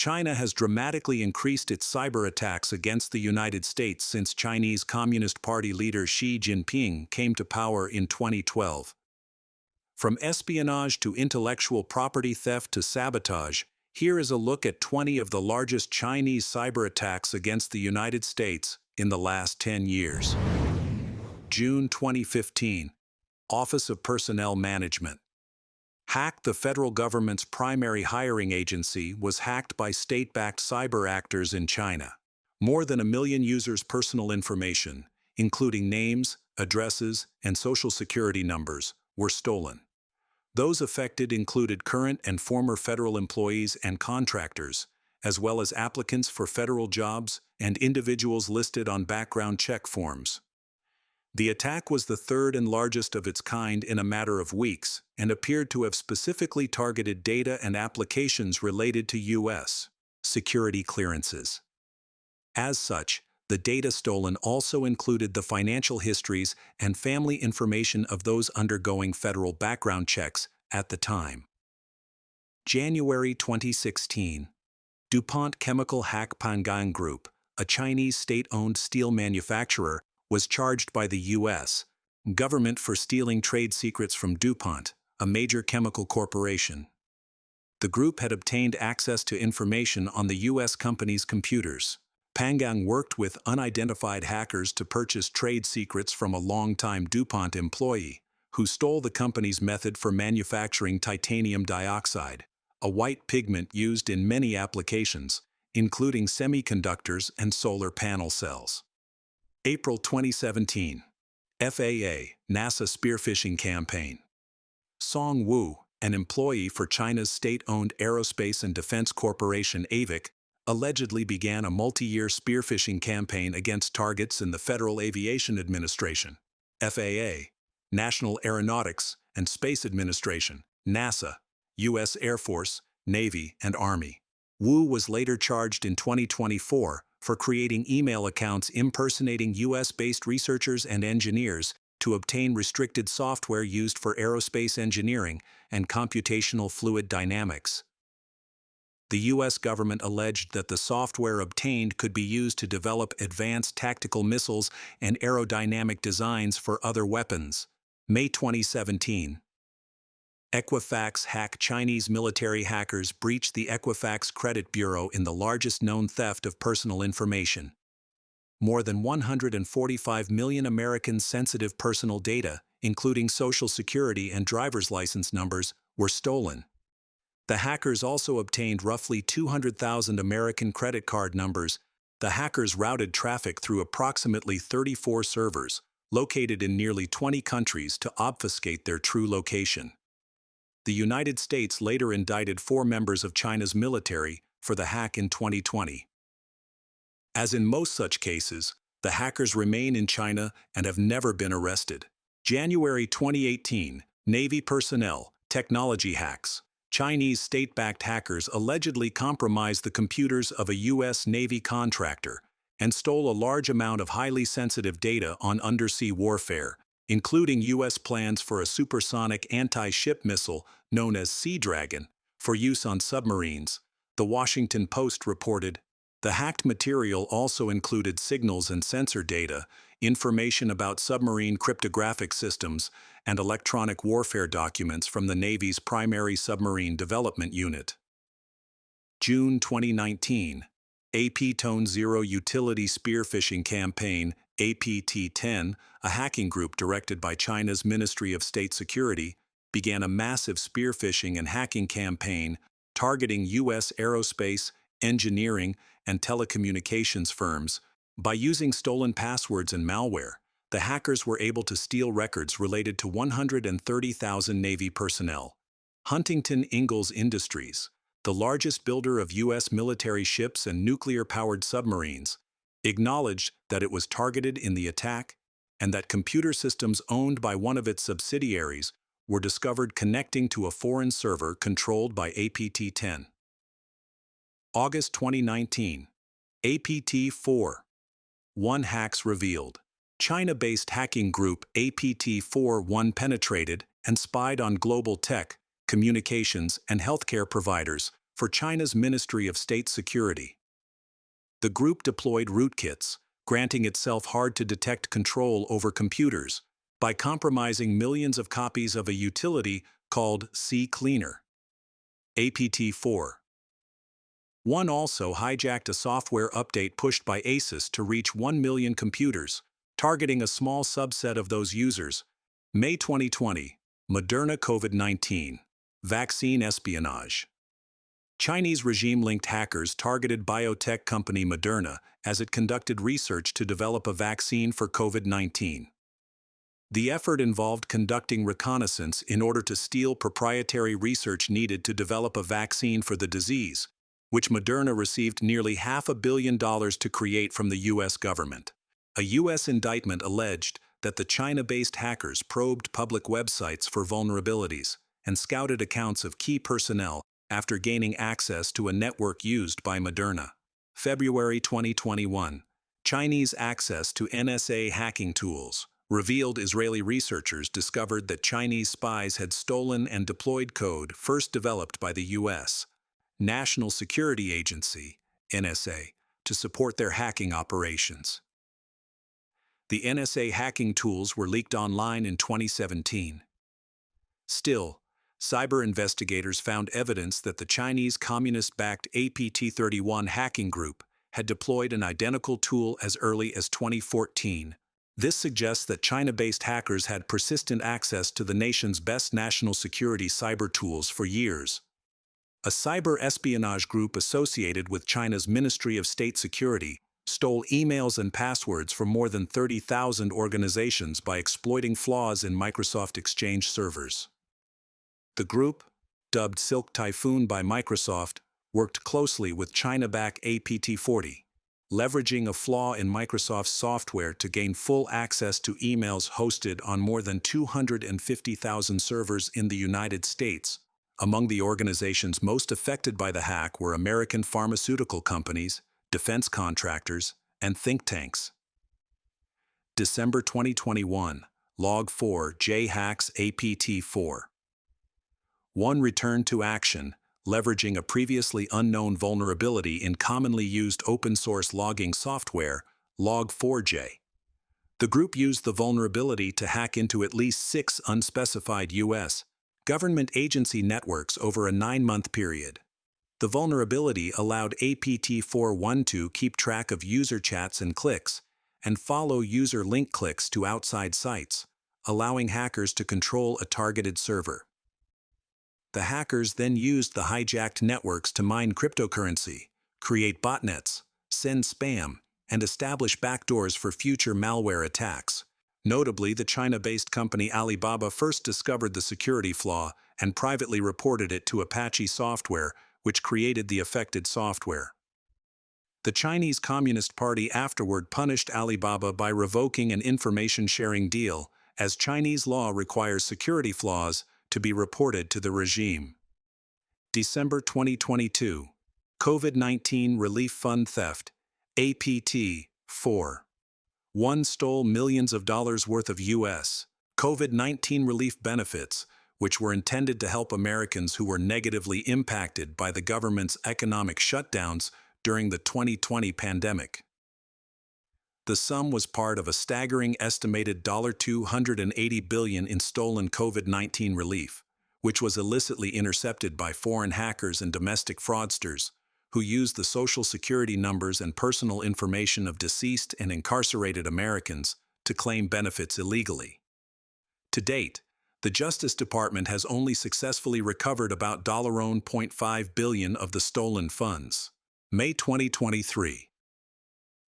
China has dramatically increased its cyber attacks against the United States since Chinese Communist Party leader Xi Jinping came to power in 2012. From espionage to intellectual property theft to sabotage, here is a look at 20 of the largest Chinese cyber attacks against the United States in the last 10 years. June 2015. Office of Personnel Management. Hack. The federal government's primary hiring agency was hacked by state-backed cyber actors in China. More than 1 million users' personal information, including names, addresses, and social security numbers, were stolen. Those affected included current and former federal employees and contractors, as well as applicants for federal jobs and individuals listed on background check forms. The attack was the third and largest of its kind in a matter of weeks and appeared to have specifically targeted data and applications related to U.S. security clearances. As such, the data stolen also included the financial histories and family information of those undergoing federal background checks at the time. January 2016. DuPont Chemical hack. Pangang Group, a Chinese state-owned steel manufacturer, was charged by the U.S. government for stealing trade secrets from DuPont, a major chemical corporation. The group had obtained access to information on the U.S. company's computers. Pangang worked with unidentified hackers to purchase trade secrets from a longtime DuPont employee, who stole the company's method for manufacturing titanium dioxide, a white pigment used in many applications, including semiconductors and solar panel cells. April 2017. FAA, NASA spearphishing campaign. Song Wu, an employee for China's state-owned aerospace and defense corporation AVIC, allegedly began a multi-year spearphishing campaign against targets in the Federal Aviation Administration, FAA, National Aeronautics and Space Administration, NASA, U.S. Air Force, Navy, and Army. Wu was later charged in 2024 for creating email accounts impersonating U.S.-based researchers and engineers to obtain restricted software used for aerospace engineering and computational fluid dynamics. The U.S. government alleged that the software obtained could be used to develop advanced tactical missiles and aerodynamic designs for other weapons. May 2017. Equifax hack. Chinese military hackers breached the Equifax credit bureau in the largest known theft of personal information. More than 145 million Americans' sensitive personal data, including social security and driver's license numbers, were stolen. The hackers also obtained roughly 200,000 American credit card numbers. The hackers routed traffic through approximately 34 servers, located in nearly 20 countries, to obfuscate their true location. The United States later indicted 4 members of China's military for the hack in 2020. As in most such cases, the hackers remain in China and have never been arrested. January 2018. Navy personnel, technology hacks. Chinese state-backed hackers allegedly compromised the computers of a U.S. Navy contractor and stole a large amount of highly sensitive data on undersea warfare, including U.S. plans for a supersonic anti-ship missile known as Sea Dragon for use on submarines. The Washington Post reported. The hacked material also included signals and sensor data, information about submarine cryptographic systems, and electronic warfare documents from the Navy's primary submarine development unit. June 2019. AP Tone Zero Utility Spearphishing Campaign, APT-10, a hacking group directed by China's Ministry of State Security, began a massive spearphishing and hacking campaign targeting U.S. aerospace, engineering, and telecommunications firms. By using stolen passwords and malware, the hackers were able to steal records related to 130,000 Navy personnel. Huntington Ingalls Industries, the largest builder of U.S. military ships and nuclear-powered submarines, acknowledged that it was targeted in the attack and that computer systems owned by one of its subsidiaries were discovered connecting to a foreign server controlled by APT-10. August 2019. APT-4. One hacks revealed. China-based hacking group APT-4 penetrated and spied on global tech, communications, and healthcare providers for China's Ministry of State Security. The group deployed rootkits, granting itself hard-to-detect control over computers by compromising millions of copies of a utility called CCleaner. APT4. One also hijacked a software update pushed by ASUS to reach 1 million computers, targeting a small subset of those users. May 2020. Moderna COVID-19. Vaccine espionage. Chinese regime-linked hackers targeted biotech company Moderna as it conducted research to develop a vaccine for COVID-19. The effort involved conducting reconnaissance in order to steal proprietary research needed to develop a vaccine for the disease, which Moderna received nearly $500 million to create from the U.S. government. A U.S. indictment alleged that the China-based hackers probed public websites for vulnerabilities and scouted accounts of key personnel after gaining access to a network used by Moderna. February 2021. Chinese access to NSA hacking tools revealed Israeli researchers discovered that Chinese spies had stolen and deployed code first developed by the U.S. National Security Agency, NSA, to support their hacking operations. The NSA hacking tools were leaked online in 2017. Still, cyber investigators found evidence that the Chinese communist-backed APT-31 hacking group had deployed an identical tool as early as 2014. This suggests that China-based hackers had persistent access to the nation's best national security cyber tools for years. A cyber espionage group associated with China's Ministry of State Security stole emails and passwords from more than 30,000 organizations by exploiting flaws in Microsoft Exchange servers. The group, dubbed Silk Typhoon by Microsoft, worked closely with China-backed APT-40, leveraging a flaw in Microsoft's software to gain full access to emails hosted on more than 250,000 servers in the United States. Among the organizations most affected by the hack were American pharmaceutical companies, defense contractors, and think tanks. December 2021. Log4 J-Hacks APT4. One returned to action, leveraging a previously unknown vulnerability in commonly used open-source logging software, Log4j. The group used the vulnerability to hack into at least 6 unspecified U.S. government agency networks over a 9-month period. The vulnerability allowed APT412 to keep track of user chats and clicks, and follow user link clicks to outside sites, allowing hackers to control a targeted server. The hackers then used the hijacked networks to mine cryptocurrency, create botnets, send spam, and establish backdoors for future malware attacks. Notably, the China-based company Alibaba first discovered the security flaw and privately reported it to Apache Software, which created the affected software. The Chinese Communist Party afterward punished Alibaba by revoking an information-sharing deal, as Chinese law requires security flaws to be reported to the regime. December 2022. COVID-19 Relief Fund Theft, APT-4. One stole millions of dollars worth of U.S. COVID-19 relief benefits, which were intended to help Americans who were negatively impacted by the government's economic shutdowns during the 2020 pandemic. The sum was part of a staggering estimated $280 billion in stolen COVID-19 relief, which was illicitly intercepted by foreign hackers and domestic fraudsters, who used the social security numbers and personal information of deceased and incarcerated Americans to claim benefits illegally. To date, the Justice Department has only successfully recovered about $0.5 billion of the stolen funds. May 2023.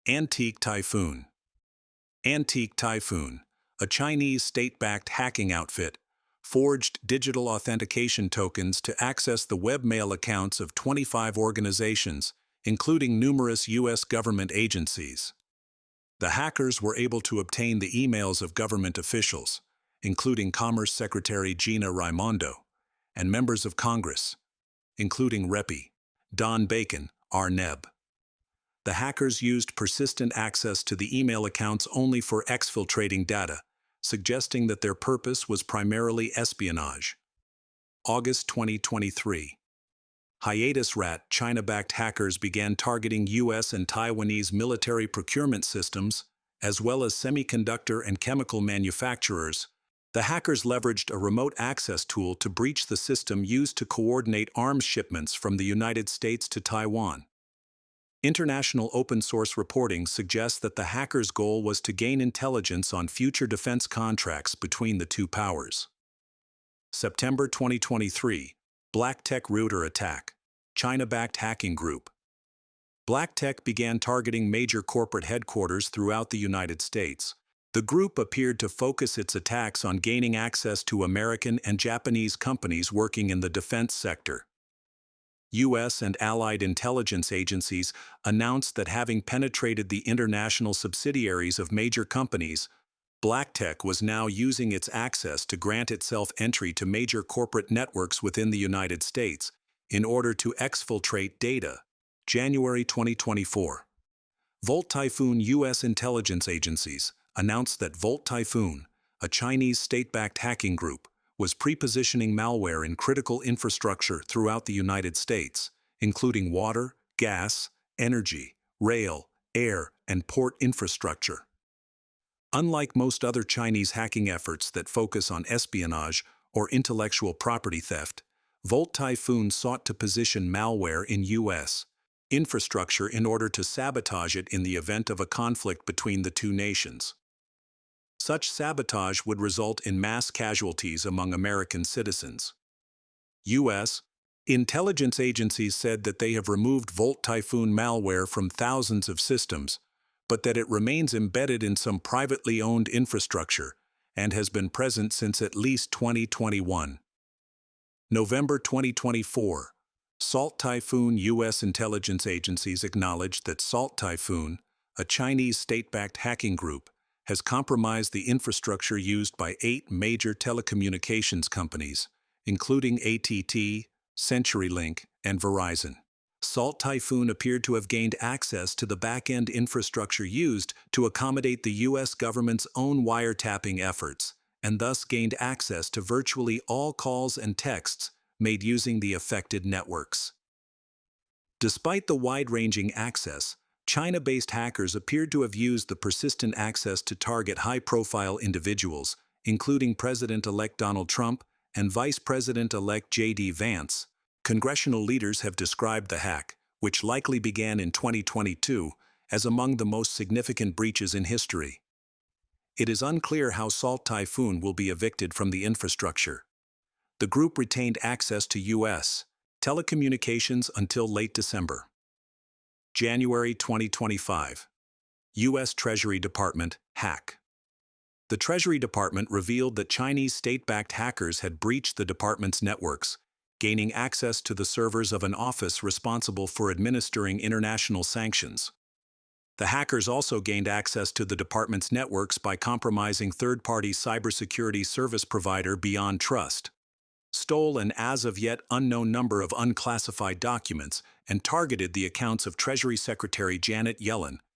Antique Typhoon. Antique Typhoon, a Chinese state-backed hacking outfit, forged digital authentication tokens to access the webmail accounts of 25 organizations, including numerous U.S. government agencies. The hackers were able to obtain the emails of government officials, including Commerce Secretary Gina Raimondo, and members of Congress, including Repi. Don Bacon, R-Neb. The hackers used persistent access to the email accounts only for exfiltrating data, suggesting that their purpose was primarily espionage. August 2023. hiatus rat China-backed hackers began targeting U.S. and Taiwanese military procurement systems, as well as semiconductor and chemical manufacturers. The hackers leveraged a remote access tool to breach the system used to coordinate arms shipments from the United States to Taiwan. International open-source reporting suggests that the hackers' goal was to gain intelligence on future defense contracts between the two powers. September 2023, Black Tech router attack, China-backed hacking group. Black Tech began targeting major corporate headquarters throughout the United States. The group appeared to focus its attacks on gaining access to American and Japanese companies working in the defense sector. U.S. and allied intelligence agencies announced that having penetrated the international subsidiaries of major companies, Black Tech was now using its access to grant itself entry to major corporate networks within the United States in order to exfiltrate data. January 2024. Volt Typhoon U.S. intelligence agencies announced that Volt Typhoon, a Chinese state-backed hacking group, was pre-positioning malware in critical infrastructure throughout the United States, including water, gas, energy, rail, air, and port infrastructure. Unlike most other Chinese hacking efforts that focus on espionage or intellectual property theft, Volt Typhoon sought to position malware in U.S. infrastructure in order to sabotage it in the event of a conflict between the two nations. Such sabotage would result in mass casualties among American citizens. U.S. intelligence agencies said that they have removed Volt Typhoon malware from thousands of systems, but that it remains embedded in some privately owned infrastructure and has been present since at least 2021. November 2024. Salt Typhoon U.S. intelligence agencies acknowledged that Salt Typhoon, a Chinese state-backed hacking group, has compromised the infrastructure used by 8 major telecommunications companies, including AT&T, CenturyLink, and Verizon. Salt Typhoon appeared to have gained access to the back-end infrastructure used to accommodate the U.S. government's own wiretapping efforts, and thus gained access to virtually all calls and texts made using the affected networks. Despite the wide-ranging access, China-based hackers appeared to have used the persistent access to target high-profile individuals, including President-elect Donald Trump and Vice President-elect J.D. Vance. Congressional leaders have described the hack, which likely began in 2022, as among the most significant breaches in history. It is unclear how Salt Typhoon will be evicted from the infrastructure. The group retained access to U.S. telecommunications until late December. January 2025. U.S. Treasury Department hack. The Treasury Department revealed that Chinese state-backed hackers had breached the department's networks, gaining access to the servers of an office responsible for administering international sanctions. The hackers also gained access to the department's networks by compromising third-party cybersecurity service provider Beyond Trust, stole an as-of-yet unknown number of unclassified documents, and targeted the accounts of Treasury Secretary Janet Yellen,